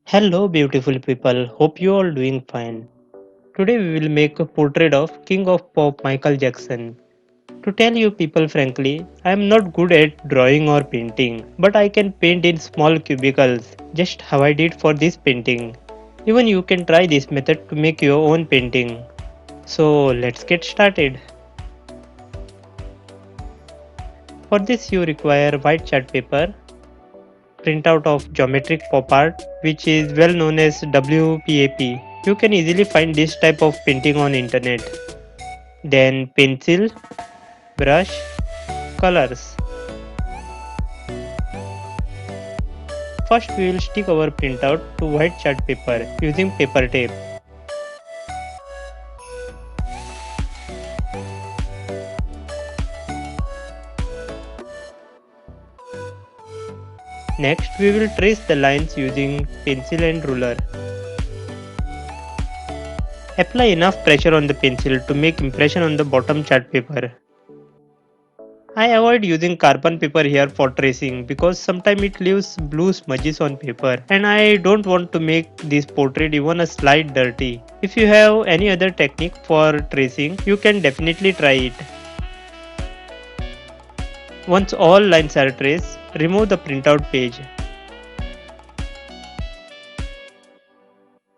Hello, beautiful people. Hope you all doing fine. Today we will make a portrait of King of Pop Michael Jackson. To tell you people frankly, I am not good at drawing or painting, but I can paint in small cubicles, just how I did for this painting. Even you can try this method to make your own painting. So let's get started. For this you require white chart paper, printout of geometric pop art which is well known as WPAP. You can easily find this type of painting on internet. Then pencil, brush, colors. First we will stick our printout to white chart paper using paper tape. Next we will trace the lines using pencil and ruler. Apply enough pressure on the pencil to make impression on the bottom chart paper. I avoid using carbon paper here for tracing because sometimes it leaves blue smudges on paper and I don't want to make this portrait even a slight dirty. If you have any other technique for tracing, you can definitely try it. Once all lines are traced, remove the printout page.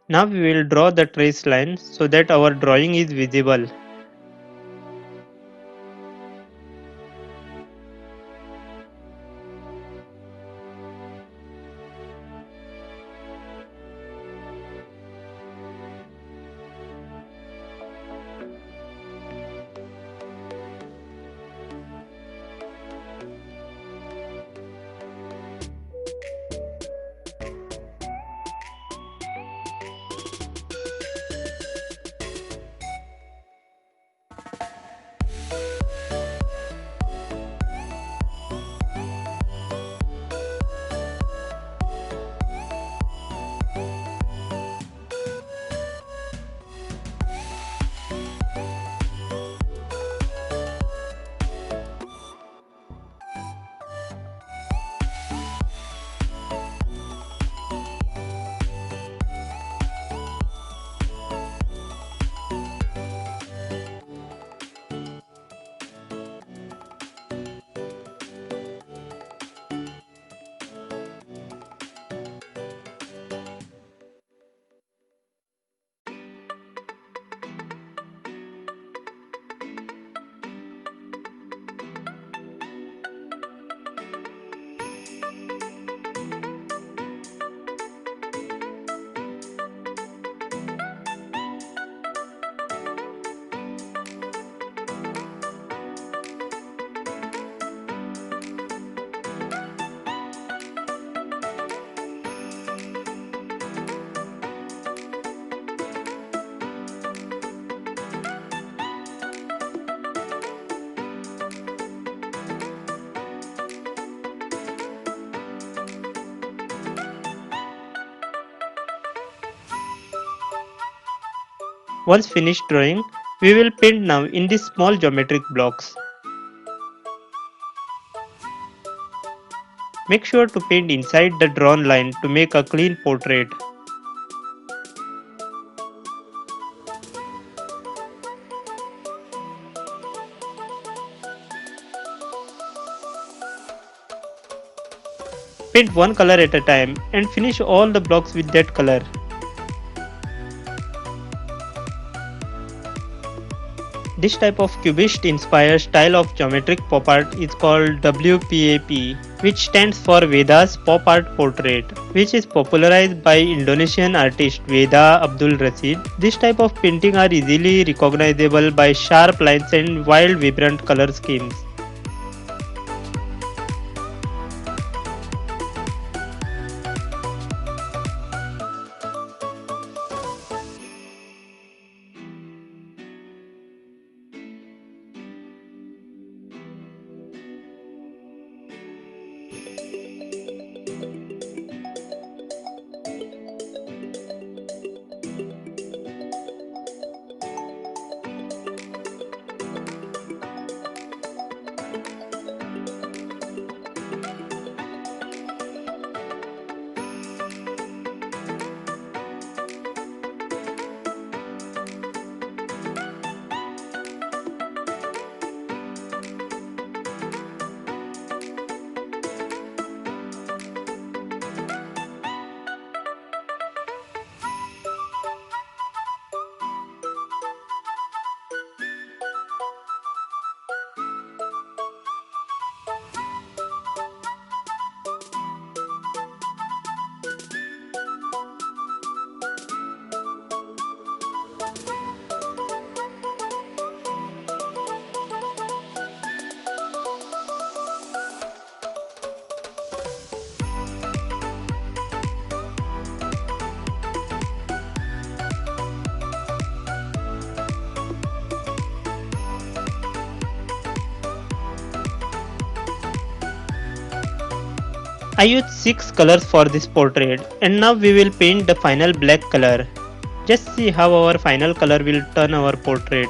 Now we will draw the trace line so that our drawing is visible. Once finished drawing, we will paint now in these small geometric blocks. Make sure to paint inside the drawn line to make a clean portrait. Paint one color at a time and finish all the blocks with that color. This type of cubist inspired style of geometric pop art is called WPAP, which stands for Veda's Pop Art Portrait, which is popularized by Indonesian artist Veda Abdul Rashid. This type of painting are easily recognizable by sharp lines and wild vibrant color schemes. I used 6 colors for this portrait and now we will paint the final black color. Just see how our final color will turn our portrait.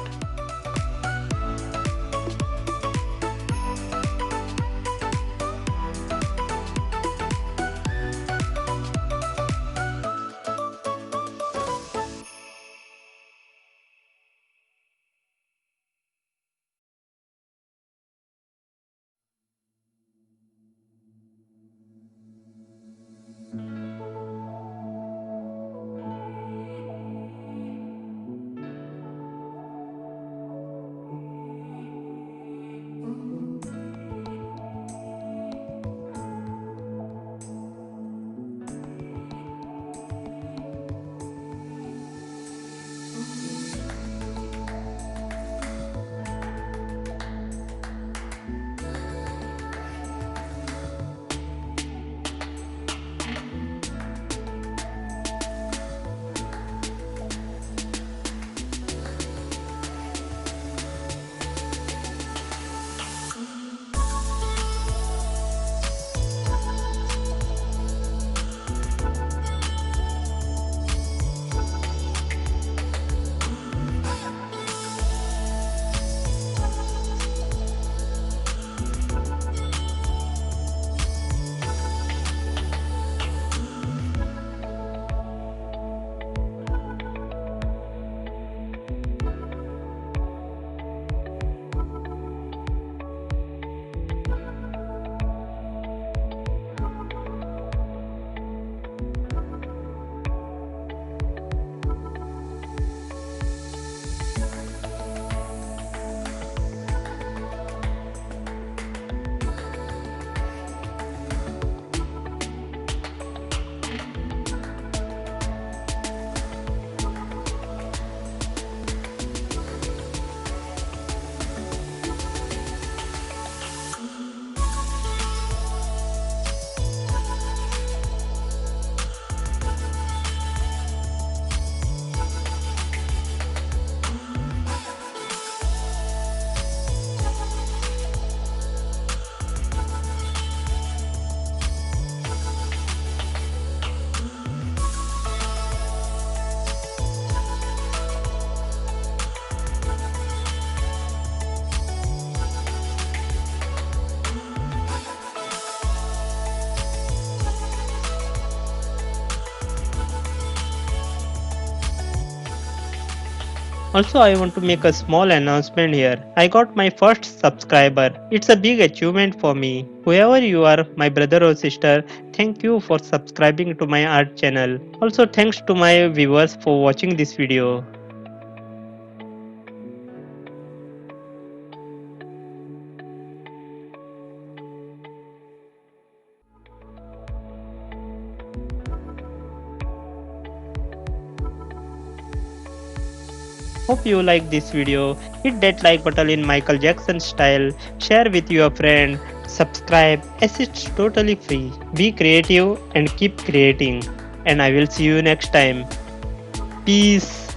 Also, I want to make a small announcement here. I got my first subscriber. It's a big achievement for me. Whoever you are, my brother or sister, thank you for subscribing to my art channel. Also, thanks to my viewers for watching this video. Hope you like this video. Hit that like button in Michael Jackson style. Share with your friend. Subscribe as it's totally free. Be creative and keep creating. And I will see you next time. Peace.